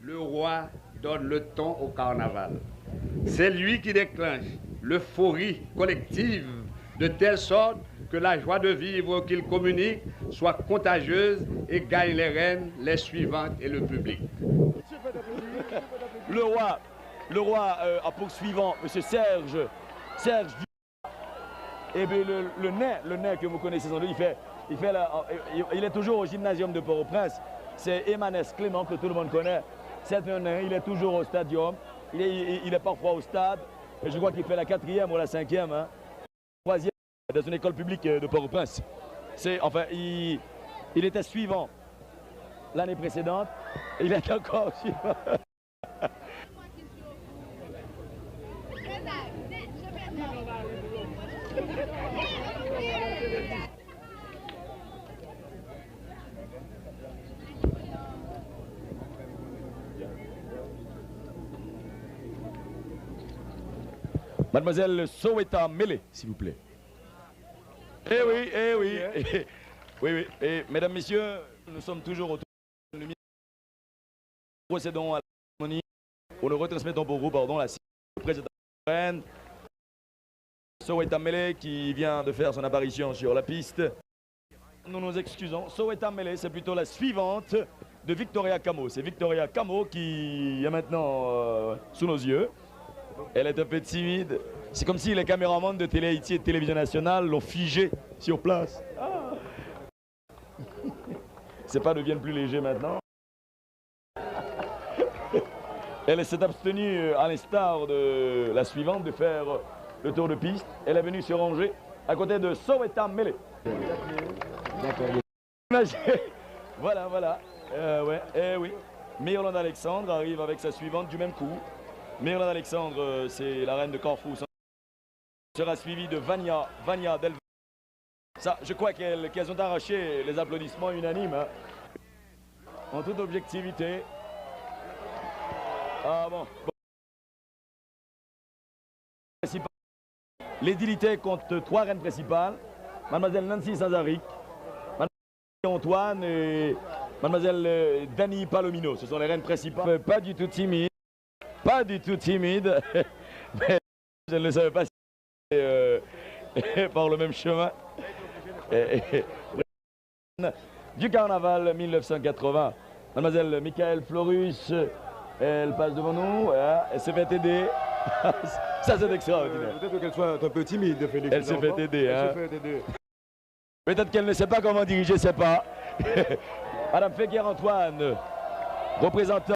le roi donne le ton au carnaval. C'est lui qui déclenche l'euphorie collective de telle sorte que la joie de vivre qu'il communique soit contagieuse et gagne les reines, les suivantes et le public. Le roi a poursuivant M. Serge et bien le nain que vous connaissez sans doute, il est toujours au gymnasium de Port-au-Prince. C'est Emanès Clément que tout le monde connaît. C'est un nain, il est toujours au stadium, il est parfois au stade. Et je crois qu'il fait la 4e ou la 5e, hein, 3e dans une école publique de Port-au-Prince. Enfin, il était suivant l'année précédente, il est encore suivant. Mademoiselle Sowetan Mele, s'il vous plaît. Eh oui, eh oui. Oui, oui. Et mesdames, messieurs, nous sommes toujours autour de la lumière. Nous procédons à la cérémonie où nous retransmettons pour vous, la présidente reine Sowetan Mele qui vient de faire son apparition sur la piste. Nous nous excusons. Sowetan Mele, c'est plutôt la suivante de Victoria Camo. C'est Victoria Camo qui est maintenant sous nos yeux. Elle est un peu timide. C'est comme si les caméramans de Télé Haïti et de Télévision Nationale l'ont figée sur place. Ah. Ses pas deviennent plus légers maintenant. Elle s'est abstenue, à l'instar de la suivante, de faire le tour de piste. Elle est venue se ranger à côté de Sowetan Mele. Voilà, voilà. Ouais, oui. Myrland Alexandre arrive avec sa suivante du même coup. Myrland Alexandre, c'est la reine de Corfou. Sera suivie de Vania Delva. Ça, je crois qu'elles ont arraché les applaudissements unanimes. Hein. En toute objectivité. Ah bon. L'édilité compte 3 reines principales. Mademoiselle Nancy Sanzaric, Mademoiselle Antoine et Mademoiselle Dani Palomino. Ce sont les reines principales. Pas du tout timide. Pas du tout timide, mais je ne le savais pas si par le même chemin. Du carnaval 1980, mademoiselle Michael Florus, elle passe devant nous, elle s'est fait aider. Ça c'est extraordinaire. Peut-être qu'elle soit un peu timide, Félix. Elle s'est fait aider. Elle hein. s'est fait aider. Peut-être qu'elle ne sait pas comment diriger ses pas. Madame Féguer Antoine, représentant